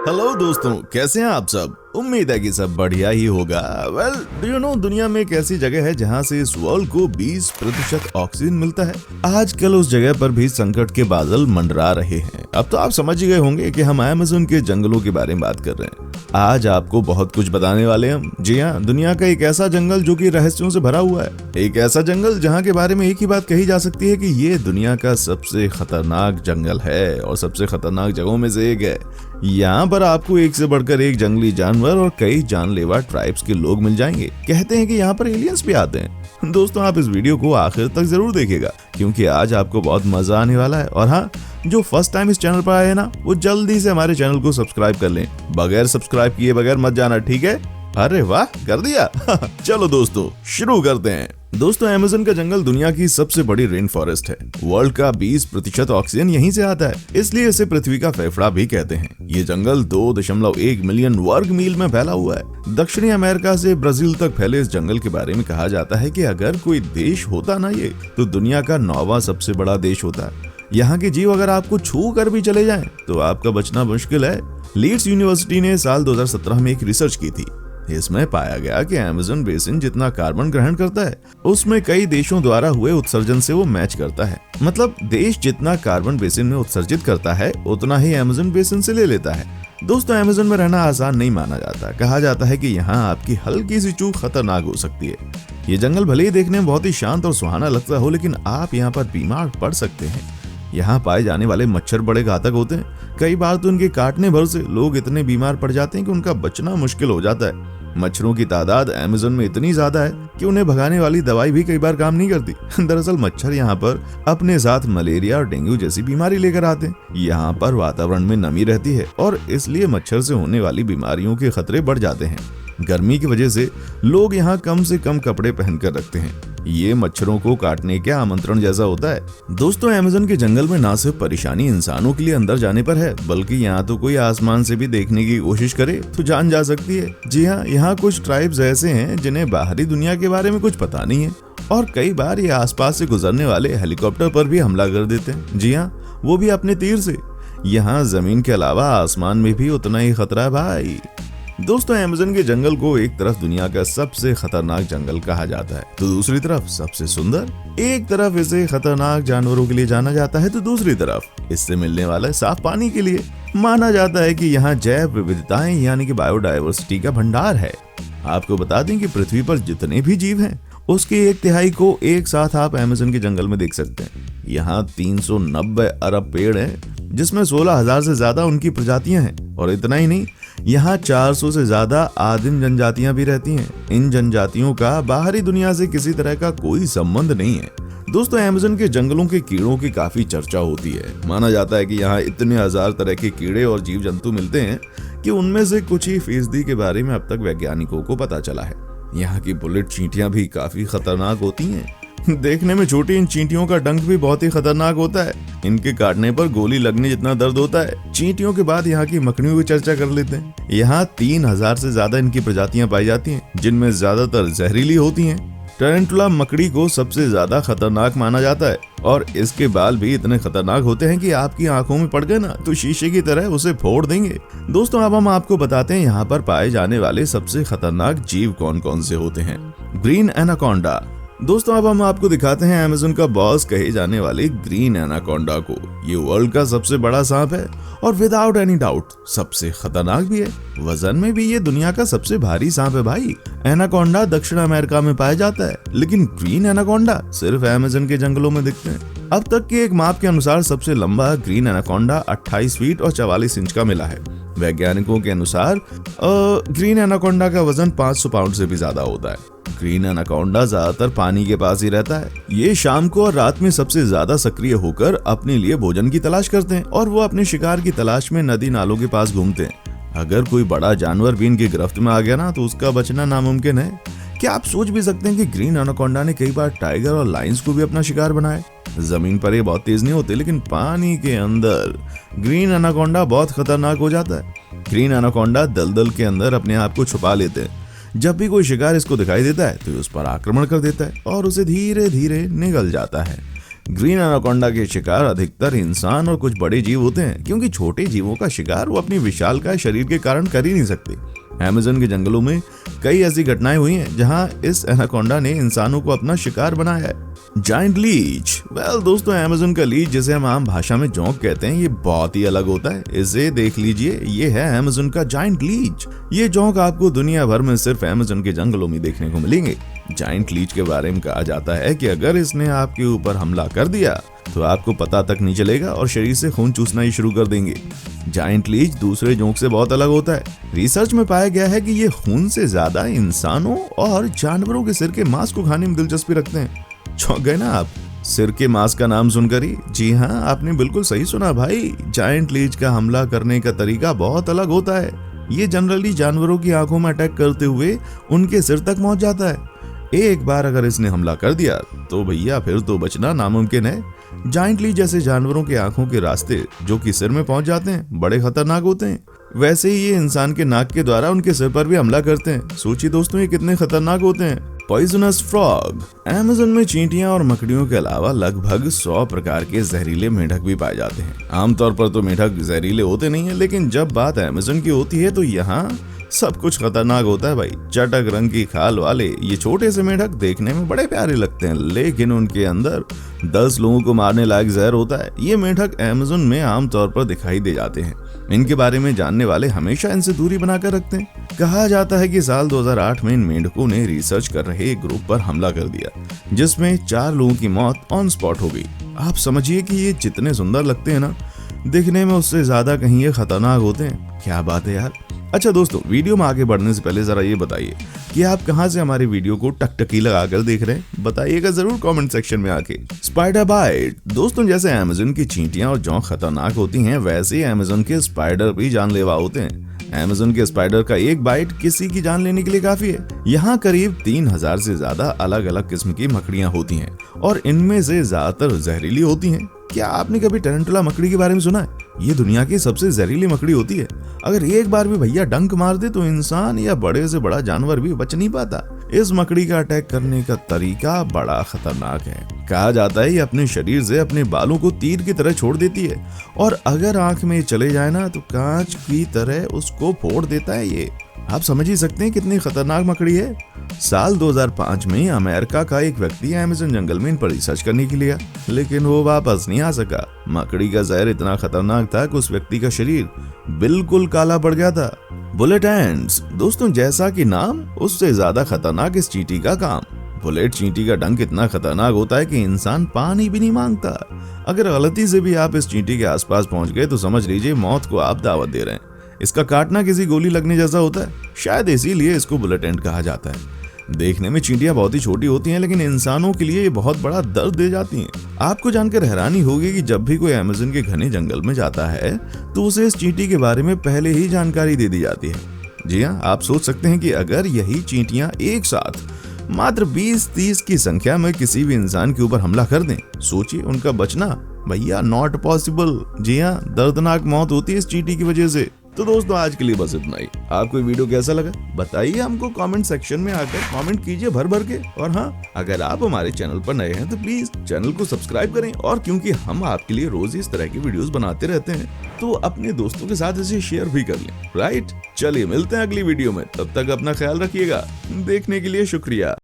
Hello दोस्तों, कैसे हैं आप सब। उम्मीद है कि सब बढ़िया ही होगा। वेल डू यू नो, दुनिया में एक ऐसी जगह है जहां से इस वर्ल्ड को 20% ऑक्सीजन मिलता है। आजकल उस जगह पर भी संकट के बादल मंडरा रहे हैं। अब तो आप समझ ही गए होंगे कि हम अमेज़न के जंगलों के बारे में बात कर रहे हैं। आज आपको बहुत कुछ बताने वाले हैं हम। जी हाँ, दुनिया का एक ऐसा जंगल जो कि रहस्यों से भरा हुआ है। एक ऐसा जंगल जहाँ के बारे में एक ही बात कही जा सकती है कि ये दुनिया का सबसे खतरनाक जंगल है और सबसे खतरनाक जगहों में से एक है। यहाँ पर आपको एक से बढ़कर एक जंगली जानवर और कई जानलेवा ट्राइब्स के लोग मिल जाएंगे। कहते हैं कि यहाँ पर एलियंस भी आते हैं। दोस्तों, आप इस वीडियो को आखिर तक जरूर देखिएगा क्योंकि आज आपको बहुत मजा आने वाला है। और हाँ, जो फर्स्ट टाइम इस चैनल पर आए हैं ना, वो जल्दी से हमारे चैनल को सब्सक्राइब कर लें। बगैर सब्सक्राइब किए बगैर मत जाना, ठीक है। अरे वाह, कर दिया। चलो दोस्तों, शुरू करते हैं। दोस्तों, अमेज़न का जंगल दुनिया की सबसे बड़ी रेन फॉरेस्ट है। वर्ल्ड का 20% ऑक्सीजन यहीं से आता है, इसलिए इसे पृथ्वी का फेफड़ा भी कहते हैं। ये जंगल 2.1 मिलियन वर्ग मील में फैला हुआ है। दक्षिणी अमेरिका से ब्राजील तक फैले इस जंगल के बारे में कहा जाता है कि अगर कोई देश होता ना ये, तो दुनिया का 9वां सबसे बड़ा देश होता। यहाँ के जीव अगर आपको छू कर भी चले जाएं, तो आपका बचना मुश्किल है। लीड्स यूनिवर्सिटी ने साल 2017 में एक रिसर्च की थी। इसमें पाया गया कि अमेज़न बेसिन जितना कार्बन ग्रहण करता है, उसमें कई देशों द्वारा हुए उत्सर्जन से वो मैच करता है। मतलब देश जितना कार्बन बेसिन में उत्सर्जित करता है, उतना ही अमेज़न बेसिन से ले लेता है। दोस्तों, अमेज़न में रहना आसान नहीं माना जाता। कहा जाता है कि यहाँ आपकी हल्की सी चूक खतरनाक हो सकती है। ये जंगल भले ही देखने में बहुत ही शांत और सुहाना लगता हो, लेकिन आप यहाँ पर बीमार पड़ सकते हैं। यहाँ पाए जाने वाले मच्छर बड़े घातक होते हैं। कई बार तो इनके काटने भर से लोग इतने बीमार पड़ जाते हैं कि उनका बचना मुश्किल हो जाता है। मच्छरों की तादाद अमेज़न में इतनी ज्यादा है कि उन्हें भगाने वाली दवाई भी कई बार काम नहीं करती। दरअसल मच्छर यहाँ पर अपने साथ मलेरिया और डेंगू जैसी बीमारी लेकर आते हैं। यहाँ पर वातावरण में नमी रहती है और इसलिए मच्छर से होने वाली बीमारियों के खतरे बढ़ जाते हैं। गर्मी की वजह से लोग यहाँ कम से कम कपड़े पहनकर रखते हैं। ये मच्छरों को काटने के आमंत्रण जैसा होता है। दोस्तों, अमेज़न के जंगल में ना सिर्फ परेशानी इंसानों के लिए अंदर जाने पर है, बल्कि यहाँ तो कोई आसमान से भी देखने की कोशिश करे तो जान जा सकती है। जी हाँ, यहाँ कुछ ट्राइब्स ऐसे हैं जिन्हें बाहरी दुनिया के बारे में कुछ पता नहीं है और कई बार ये आसपास से गुजरने वाले हेलीकॉप्टर पर भी हमला कर देते हैं। जी हाँ, वो भी अपने तीर से। यहाँ जमीन के अलावा आसमान में भी उतना ही खतरा है भाई। दोस्तों, अमेज़न के जंगल को एक तरफ दुनिया का सबसे खतरनाक जंगल कहा जाता है, तो दूसरी तरफ सबसे सुंदर। एक तरफ इसे खतरनाक जानवरों के लिए जाना जाता है, तो दूसरी तरफ इससे मिलने वाला साफ पानी के लिए। माना जाता है कि यहाँ जैव विविधताएं यानी कि बायोडायवर्सिटी का भंडार है। आपको बता दें कि पृथ्वी पर जितने भी जीव हैं, उसके 1/3 को एक साथ आप अमेज़न के जंगल में देख सकते हैं। यहाँ 390 अरब पेड़ हैं, जिसमें 16,000 से ज्यादा उनकी प्रजातियां हैं। और इतना ही नहीं, यहाँ 400 से ज्यादा आदिम जनजातियां भी रहती हैं। इन जनजातियों का बाहरी दुनिया से किसी तरह का कोई संबंध नहीं है। दोस्तों, अमेज़न के जंगलों के कीड़ों की काफी चर्चा होती है। माना जाता है कि यहाँ इतने हजार तरह के कीड़े और जीव जंतु मिलते हैं कि उनमें से कुछ ही फीसदी के बारे में अब तक वैज्ञानिकों को पता चला है। यहाँ की बुलेट चींटियां भी काफी खतरनाक होती हैं। देखने में छोटी इन चींटियों का डंक भी बहुत ही खतरनाक होता है। इनके काटने पर गोली लगने जितना दर्द होता है। चींटियों के बाद यहाँ की मकड़ियों की चर्चा कर लेते हैं। यहाँ 3000 से ज्यादा इनकी प्रजातियां पाई जाती हैं, जिनमें ज्यादातर जहरीली होती हैं। टैरेंटुला मकड़ी को सबसे ज्यादा खतरनाक माना जाता है और इसके बाल भी इतने खतरनाक होते हैं कि आपकी आंखों में पड़ गए ना तो शीशे की तरह उसे फोड़ देंगे। दोस्तों, अब हम आपको बताते हैं यहाँ पर पाए जाने वाले सबसे खतरनाक जीव कौन कौन से होते हैं। Green anaconda. दोस्तों, अब हम आपको दिखाते हैं अमेज़न का बॉस कहे जाने वाले ग्रीन एनाकोंडा को। ये वर्ल्ड का सबसे बड़ा सांप है और विदाउट एनी डाउट सबसे खतरनाक भी है। वजन में भी ये दुनिया का सबसे भारी सांप है भाई। एनाकोंडा दक्षिण अमेरिका में पाया जाता है, लेकिन ग्रीन एनाकोंडा सिर्फ अमेज़न के जंगलों में दिखते हैं। अब तक के एक माप के अनुसार सबसे लंबा ग्रीन एनाकोंडा 28 फीट और 44 इंच का मिला है। वैज्ञानिकों के अनुसार ग्रीन एनाकोंडा का वजन 500 पाउंड से भी ज्यादा होता है। ग्रीन एनाकोंडा ज्यादातर पानी के पास ही रहता है। ये शाम को और रात में सबसे ज्यादा सक्रिय होकर अपने लिए भोजन की तलाश करते हैं और वो अपने शिकार की तलाश में नदी नालों के पास घूमते हैं। अगर कोई बड़ा जानवर भी इनकी गिरफ्त में आ गया ना, तो उसका बचना नामुमकिन है। क्या आप सोच भी सकते हैं कि ग्रीन एनाकोंडा ने कई बार टाइगर और लायंस को भी अपना शिकार बनाया। जमीन पर ये बहुत तेज नहीं होते, लेकिन पानी के अंदर ग्रीन एनाकोंडा बहुत खतरनाक हो जाता है। ग्रीन एनाकोंडा दलदल के अंदर अपने आप को छुपा लेते हैं। जब भी कोई शिकार इसको दिखाई देता है तो उस पर आक्रमण कर देता है और उसे धीरे धीरे निगल जाता है। ग्रीन एनाकोंडा के शिकार अधिकतर इंसान और कुछ बड़े जीव होते हैं, क्योंकि छोटे जीवों का शिकार वो अपनी विशालकाय शरीर के कारण कर ही नहीं सकते। अमेज़न के जंगलों में कई ऐसी घटनाएं हुई हैं जहां इस एनाकोंडा ने इंसानों को अपना शिकार बनाया है। जायंट लीच, वेल दोस्तों, अमेज़न का लीच, जिसे हम आम भाषा में जोंक कहते हैं, ये बहुत ही अलग होता है। इसे देख लीजिए, ये है अमेज़न का जायंट लीच। ये जोंक आपको दुनिया भर में सिर्फ अमेज़न के जंगलों में देखने को मिलेंगे। जायंट लीच के बारे में कहा जाता है कि अगर इसने आपके ऊपर हमला कर दिया तो आपको पता तक नहीं चलेगा और शरीर से खून चूसना ही शुरू कर देंगे। जायंट लीच दूसरे जोंक से बहुत अलग होता है। रिसर्च में पाया गया है कि ये खून से ज्यादा इंसानों और जानवरों के सिर के मांस को खाने में दिलचस्पी रखते हैं। चौंक गए ना आप सिर के मांस का नाम सुनकर ही? जी हाँ, आपने बिल्कुल सही सुना भाई। जायंट लीच का हमला करने का तरीका बहुत अलग होता है। ये जनरली जानवरों की आंखों में अटैक करते हुए उनके सिर तक पहुंच जाता है। एक बार अगर इसने हमला कर दिया तो भैया फिर तो बचना नामुमकिन है। जायंट लीच जैसे जानवरों के आंखों के रास्ते जो कि सिर में पहुंच जाते हैं बड़े खतरनाक होते हैं, वैसे ही ये इंसान के नाक के द्वारा उनके सिर पर भी हमला करते हैं। सोचिए दोस्तों, ये कितने खतरनाक होते हैं। पॉइजनस फ्रॉग, अमेज़न में चींटियां और मकड़ियों के अलावा लगभग 100 प्रकार के जहरीले मेंढक भी पाए जाते हैं। आमतौर पर तो मेंढक जहरीले होते नहीं है, लेकिन जब बात अमेज़न की होती है तो यहाँ सब कुछ खतरनाक होता है भाई। चटक रंग की खाल वाले ये छोटे से मेंढक देखने में बड़े प्यारे लगते हैं, लेकिन उनके अंदर 10 लोगों को मारने लायक जहर होता है। ये मेंढक अमेज़न में आमतौर पर दिखाई दे जाते हैं। इनके बारे में जानने वाले हमेशा इनसे दूरी बनाकर रखते हैं। कहा जाता है कि साल 2008 में इन मेंढकों ने रिसर्च कर रहे एक ग्रुप पर हमला कर दिया, जिसमें 4 लोगों की मौत ऑन स्पॉट हो गई। आप समझिए कि ये जितने सुंदर लगते हैं ना दिखने में, उससे ज्यादा कहीं ये खतरनाक होते हैं। क्या बात है यार। अच्छा दोस्तों, वीडियो में आगे बढ़ने से पहले जरा ये बताइए कि आप कहां से हमारे वीडियो को टकटकी लगाकर देख रहे हैं। बताइएगा जरूर कमेंट सेक्शन में आके। स्पाइडर बाइट, दोस्तों जैसे अमेज़न की चींटियां और जोंक खतरनाक होती हैं, वैसे ही अमेज़न के स्पाइडर भी जानलेवा होते हैं। अमेज़न के स्पाइडर का एक बाइट किसी की जान लेने के लिए काफी है। यहाँ करीब 3000 से ज्यादा अलग अलग किस्म की मकड़ियां होती हैं और इनमें से ज्यादातर जहरीली होती हैं। क्या आपने कभी टैरेंटुला मकड़ी के बारे में सुना है? ये दुनिया की सबसे जहरीली मकड़ी होती है। अगर एक बार भी भैया डंक मार दे तो इंसान या बड़े से बड़ा जानवर भी बच नहीं पाता। इस मकड़ी का अटैक करने का तरीका बड़ा खतरनाक है। कहा जाता है ये अपने शरीर से अपने बालों को तीर की तरह छोड़ देती है और अगर आंख में चले जाए ना तो कांच की तरह उसको फोड़ देता है। ये आप समझ ही सकते हैं कितनी खतरनाक मकड़ी है। साल 2005 में अमेरिका का एक व्यक्ति अमेज़न जंगल में इन पर रिसर्च करने के लिए गया, लेकिन वो वापस नहीं आ सका। मकड़ी का जहर इतना खतरनाक था कि उस व्यक्ति का शरीर बिल्कुल काला पड़ गया था। बुलेट एंड्स, दोस्तों जैसा कि नाम, उससे ज्यादा खतरनाक इस चींटी का काम। बुलेट चींटी का डंक इतना खतरनाक होता है कि इंसान पानी भी नहीं मांगता। अगर गलती से भी आप इस चींटी के आसपास पहुंच गए तो समझ लीजिए मौत को आप दावत दे रहे हैं। इसका काटना किसी गोली लगने जैसा होता है, शायद इसीलिए इसको बुलेट एंड कहा जाता है। देखने में चींटियां बहुत ही छोटी होती हैं, लेकिन इंसानों के लिए ये बहुत बड़ा दर्द दे जाती हैं। आपको जानकर हैरानी होगी कि जब भी कोई अमेज़न के घने जंगल में जाता है तो उसे इस चींटी के बारे में पहले ही जानकारी दे दी जाती है। जी हाँ, आप सोच सकते हैं कि अगर यही चींटियां एक साथ मात्र 20-30 की संख्या में किसी भी इंसान के ऊपर हमला कर दें, सोचिए उनका बचना भैया नॉट पॉसिबल। जी हाँ, दर्दनाक मौत होती है इस चींटी की वजह से। तो दोस्तों आज के लिए बस इतना ही। आपको ये वीडियो कैसा लगा बताइए हमको कमेंट सेक्शन में आकर कमेंट कीजिए भर भर के। और हाँ, अगर आप हमारे चैनल पर नए हैं तो प्लीज चैनल को सब्सक्राइब करें, और क्योंकि हम आपके लिए रोज इस तरह की वीडियोस बनाते रहते हैं तो अपने दोस्तों के साथ इसे शेयर भी कर लें। राइट, चलिए मिलते हैं अगली वीडियो में, तब तक अपना ख्याल रखिएगा। देखने के लिए शुक्रिया।